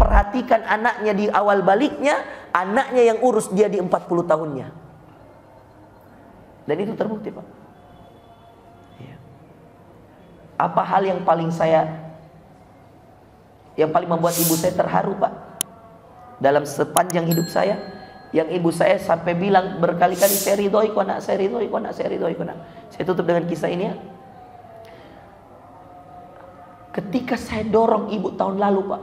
perhatikan anaknya di awal baliknya, anaknya yang urus dia di 40 tahunnya. Dan itu terbukti, Pak. Apa hal yang paling membuat ibu saya terharu, Pak, dalam sepanjang hidup saya? Yang ibu saya sampai bilang berkali-kali, saya ridhoi kok nak, saya ridhoi kok nak, saya ridhoi kok nak. Saya tutup dengan kisah ini ya. Ketika saya dorong ibu tahun lalu, Pak,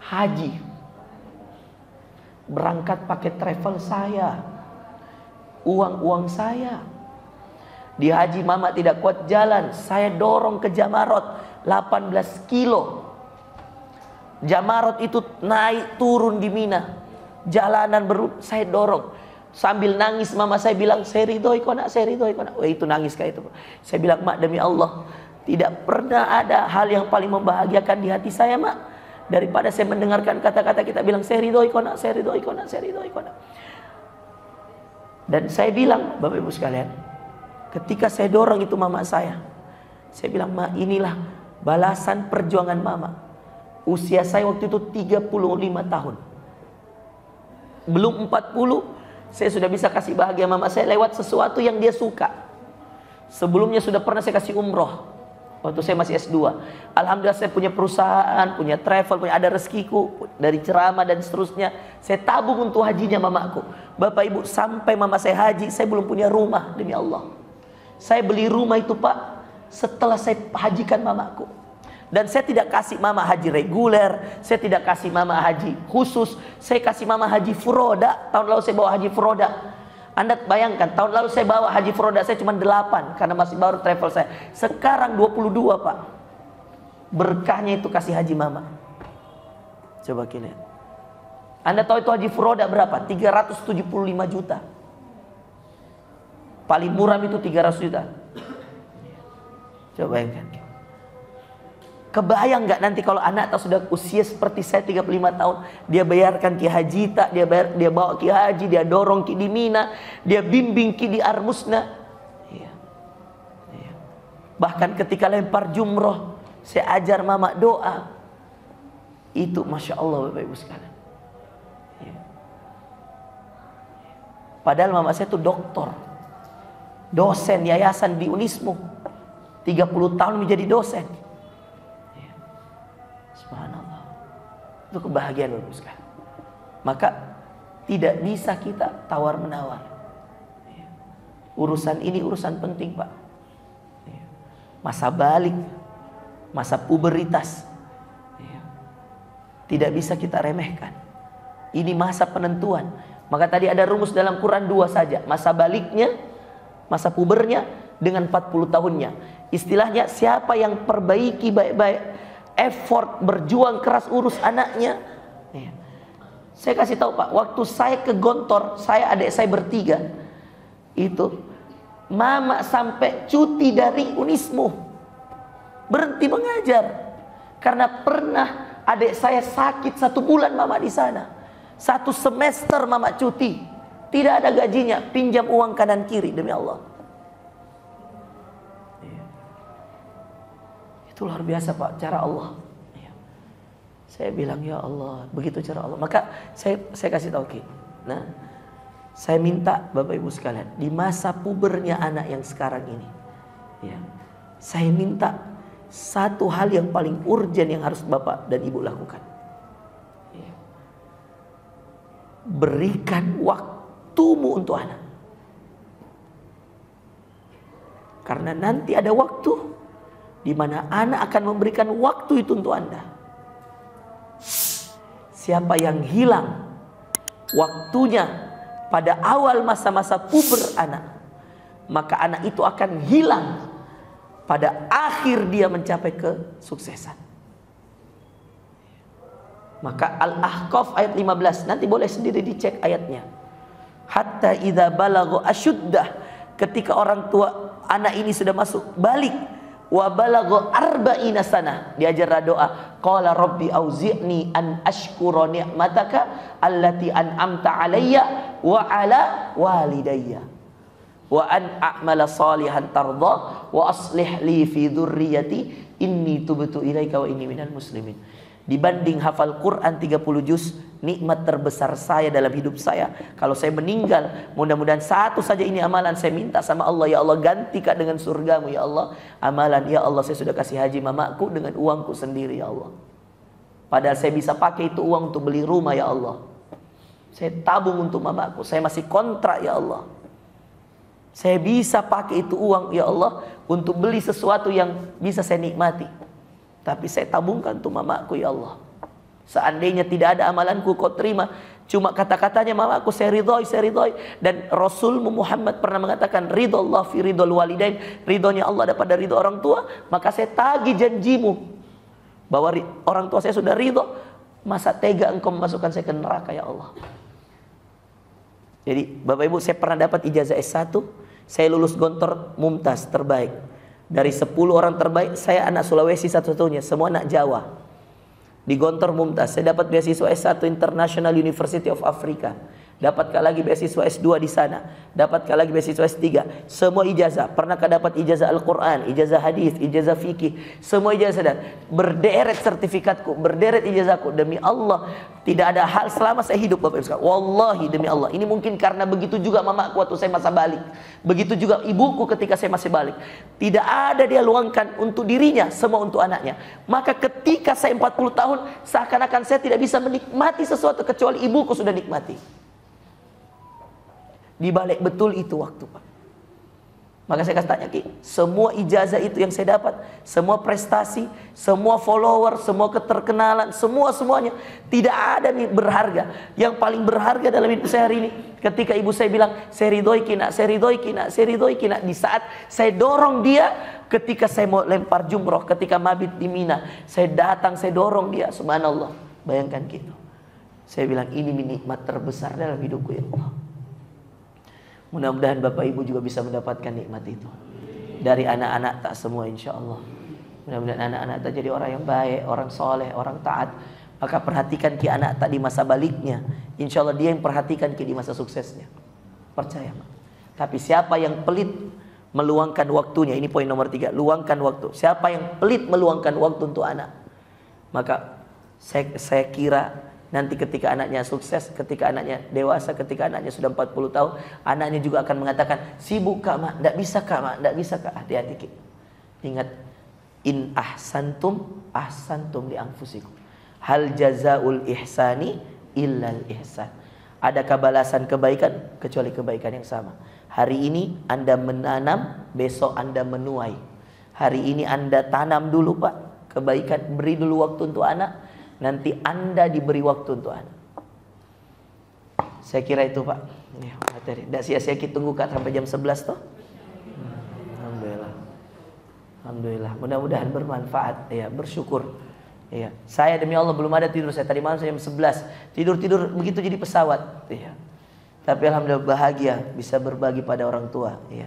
haji, berangkat pakai travel saya, uang saya. Di haji mama tidak kuat jalan, saya dorong ke Jamarot 18 kilo. Jamarot itu naik turun di Mina, jalanan saya dorong sambil nangis. Mama saya bilang, saya ridhoi kok nak, saya ridhoi kok nak. Wah, itu nangis kayak itu. Saya bilang, Mak, demi Allah, tidak pernah ada hal yang paling membahagiakan di hati saya, Mak, daripada saya mendengarkan kata-kata kita bilang, saya ridhoi kok nak, saya ridhoi kok nak, saya ridhoi kok nak. Dan saya bilang, Bapak Ibu sekalian, ketika saya dorong itu mama saya bilang, Ma, inilah balasan perjuangan mama. Usia saya waktu itu 35 tahun. Belum 40, saya sudah bisa kasih bahagia mama saya lewat sesuatu yang dia suka. Sebelumnya sudah pernah saya kasih umroh waktu saya masih S2. Alhamdulillah saya punya perusahaan, punya travel, punya ada rezekiku dari ceramah dan seterusnya. Saya tabung untuk hajinya mamaku. Bapak Ibu, sampai mama saya haji, saya belum punya rumah, demi Allah. Saya beli rumah itu, Pak, setelah saya hajikan mamaku. Dan saya tidak kasih mama haji reguler, saya tidak kasih mama haji khusus, saya kasih mama haji furoda. Tahun lalu saya bawa haji furoda. Anda bayangkan, tahun lalu saya bawa haji furoda saya cuma 8 karena masih baru travel saya. Sekarang 22, Pak. Berkahnya itu kasih haji mama. Coba kalian. Anda tahu itu haji furoda berapa? 375 juta. Paling murah itu 300 juta. Coba bayangkan. Kebayang nggak nanti kalau anak atau sudah usia seperti saya 35 tahun, dia bayarkan ki haji tak, dia bawa ki haji, dia dorong ki di Mina, dia bimbing ki di Armusna. Iya. Iya. Bahkan ketika lempar jumroh, saya ajar mama doa. Itu Masya Allah, Bapak Ibu sekalian. Iya. Padahal mama saya itu doktor, dosen yayasan di Unismu, 30 tahun menjadi dosen. Subhanallah. Itu kebahagiaan, Bapak Ibu sekalian. Maka tidak bisa kita tawar menawar. Urusan ini urusan penting, Pak. Masa balik, masa puberitas, tidak bisa kita remehkan. Ini masa penentuan. Maka tadi ada rumus dalam Quran 2 saja. Masa baliknya, masa pubernya dengan 40 tahunnya. Istilahnya, siapa yang perbaiki baik-baik, effort, berjuang keras urus anaknya. Saya kasih tahu, Pak, waktu saya ke Gontor, saya adik saya bertiga, itu mama sampai cuti dari Unismu, berhenti mengajar karena pernah adik saya sakit 1 bulan mama di sana. 1 semester mama cuti, tidak ada gajinya, pinjam uang kanan kiri, demi Allah. Itu luar biasa, Pak, cara Allah. Saya bilang, ya Allah, begitu cara Allah. Maka saya kasih tahu Ki. Nah, saya minta Bapak Ibu sekalian, di masa pubernya anak yang sekarang ini, ya, saya minta satu hal yang paling urgent yang harus Bapak dan Ibu lakukan. Ya. Berikan waktumu untuk anak. Karena nanti ada waktu di mana anak akan memberikan waktu itu untuk Anda. Siapa yang hilang waktunya pada awal masa-masa puber anak, maka anak itu akan hilang pada akhir dia mencapai kesuksesan. Maka Al-Ahqaf ayat 15, nanti boleh sendiri dicek ayatnya. Hatta idza balagha asyuddah, ketika orang tua anak ini sudah masuk balik, wa balagha arba'ina sanah, diajar doa, qala rabbi auzi'ni an ashkura ni'mataka allati an'amta alayya wa ala walidayya wa an a'mala salihan tardha wa aslih li fi dzurriyyati inni tubtu ilaika wa inni minal muslimin. Dibanding hafal Quran 30 juz, nikmat terbesar saya dalam hidup saya, kalau saya meninggal, mudah-mudahan satu saja ini amalan saya minta sama Allah, ya Allah gantikan dengan surgamu ya Allah. Amalan, ya Allah saya sudah kasih haji mamaku dengan uangku sendiri ya Allah. Padahal saya bisa pakai itu uang untuk beli rumah ya Allah. Saya tabung untuk mamaku, saya masih kontrak ya Allah. Saya bisa pakai itu uang ya Allah untuk beli sesuatu yang bisa saya nikmati. Tapi saya tabungkan untuk mamaku ya Allah. Seandainya tidak ada amalanku kau terima, cuma kata-katanya mamaku saya ridhoi. Dan Rasul Muhammad pernah mengatakan ridhullah fi ridhul walidain, ridhonya Allah dapat dari ridho orang tua. Maka saya tagih janjimu bahwa orang tua saya sudah ridho, masa tega engkau memasukkan saya ke neraka ya Allah. Jadi Bapak Ibu, saya pernah dapat ijazah S1, saya lulus Gontor Mumtaz terbaik. Dari 10 orang terbaik, saya anak Sulawesi satu-satunya, semua anak Jawa. Di Gontor Mumtaz, saya dapat beasiswa S1 International University of Africa. Dapatkah lagi beasiswa S2 di sana? Dapatkah lagi beasiswa S3? Semua ijazah. Pernahkah dapat ijazah Al-Quran, ijazah hadis, ijazah fikih? Semua ijazah dan berderet sertifikatku, berderet ijazahku. Demi Allah, tidak ada hal selama saya hidup Bapak Ibu sekalian. Wallahi demi Allah. Ini mungkin karena begitu juga mamaku waktu saya masa balik. Begitu juga ibuku ketika saya masih balik. Tidak ada dia luangkan untuk dirinya, semua untuk anaknya. Maka ketika saya 40 tahun, seakan-akan saya tidak bisa menikmati sesuatu kecuali ibuku sudah nikmati. Dibalik betul itu waktu Pak. Maka saya kasih tanya Ki, semua ijazah itu yang saya dapat, semua prestasi, semua follower, semua keterkenalan, semuanya tidak ada nih berharga. Yang paling berharga dalam hidup saya hari ini ketika ibu saya bilang saya ridhoi kina. Di saat saya dorong dia ketika saya mau lempar jumroh, ketika mabit di Mina, saya datang, saya dorong dia, subhanallah. Bayangkan gitu. Saya bilang ini nikmat terbesar dalam hidupku ya Allah. Mudah-mudahan Bapak Ibu juga bisa mendapatkan nikmat itu dari anak-anak tak semua insya Allah. Mudah-mudahan anak-anak tak jadi orang yang baik, orang soleh, orang taat. Maka perhatikan Ki anak tak di masa baliknya, insya Allah dia yang perhatikan Ki di masa suksesnya. Percaya Pak. Tapi siapa yang pelit meluangkan waktunya, ini poin nomor 3, luangkan waktu. Siapa yang pelit meluangkan waktu untuk anak, maka saya kira nanti ketika anaknya sukses, ketika anaknya dewasa, ketika anaknya sudah 40 tahun, anaknya juga akan mengatakan, sibuk Kak Mak, tidak bisa Kak Mak, tidak bisa Kak. Hati-hati Ki. Ingat, in ahsantum li anfusikum. Hal jazaul ihsani illal ihsan. Adakah balasan kebaikan kecuali kebaikan yang sama? Hari ini Anda menanam, besok Anda menuai. Hari ini Anda tanam dulu Pak, kebaikan, beri dulu waktu untuk anak. Nanti Anda diberi waktu untuk anak. Saya kira itu Pak. Ini materi. Tidak sia-sia kita tunggu Kak sampai jam 11 toh. Alhamdulillah. Mudah-mudahan bermanfaat. Ya, bersyukur. Ya. Saya demi Allah belum ada tidur. Saya tadi malam jam 11. Tidur begitu jadi pesawat. Ya. Tapi alhamdulillah bahagia bisa berbagi pada orang tua. Ya.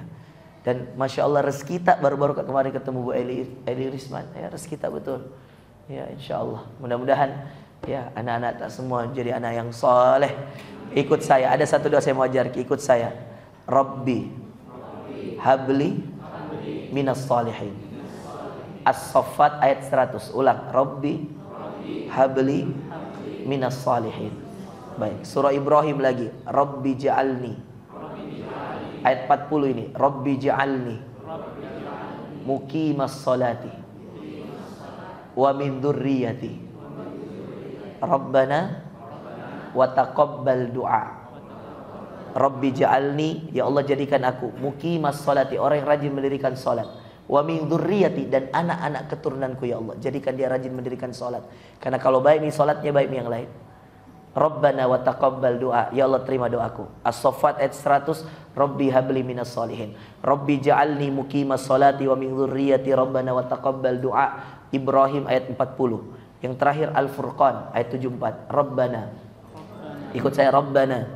Dan masya Allah rezeki kita baru-baru kemarin ketemu Bu Eli Risman. Ya, rezeki kita betul. Ya insya Allah. Mudah-mudahan ya anak-anak tak semua jadi anak yang soleh. Ikut saya. Ada satu doa saya mau ajar. Ikut saya. Rabbi habli minas salihin. As-Saffat ayat 100. Ulang. Rabbi habli minas salihin. Baik. Surah Ibrahim lagi. Rabbi ja'alni. Ayat 40 ini. Rabbi ja'alni muqimas salati wa min dzurriyyati Rabbana wa taqabbal du'a. Rabbi ja'alni, ya Allah jadikan aku muqimas sholati, orang yang rajin mendirikan salat, wa min dzurriyyati, dan anak-anak keturunanku ya Allah jadikan dia rajin mendirikan salat. Karena kalau baik nih salatnya, baik nih yang lain. Rabbana wa taqabbal du'a, ya Allah terima doaku. As-Saffat ayat 100. Rabbi habli minas solihin. Rabbi ja'alni muqimas sholati wa min dzurriyyati Rabbana wa taqabbal du'a. Ibrahim ayat 40. Yang terakhir Al-Furqan ayat 74. Rabbana, ikut saya, Rabbana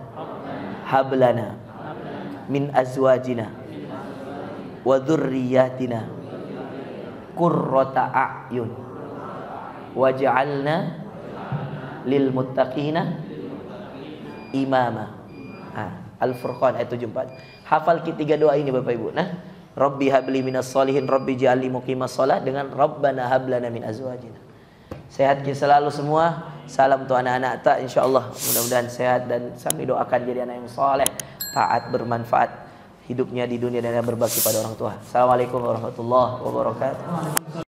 hablana min azwajina wa dzurriyyatina qurrata a'yun waj'alna lil muttaqina imama. Al-Furqan ayat 74. Hafal ketiga doa ini Bapak Ibu. Nah, Rabbi habli minas solihin, Rabbi ja'alni muqimas shalah dengan Rabbana hablana min azwajina. Sehat kita selalu semua. Salam untuk anak-anak tak, insyaallah mudah-mudahan sehat dan kami doakan jadi anak yang saleh, taat, bermanfaat hidupnya di dunia dan berbakti pada orang tua. Assalamualaikum warahmatullahi wabarakatuh.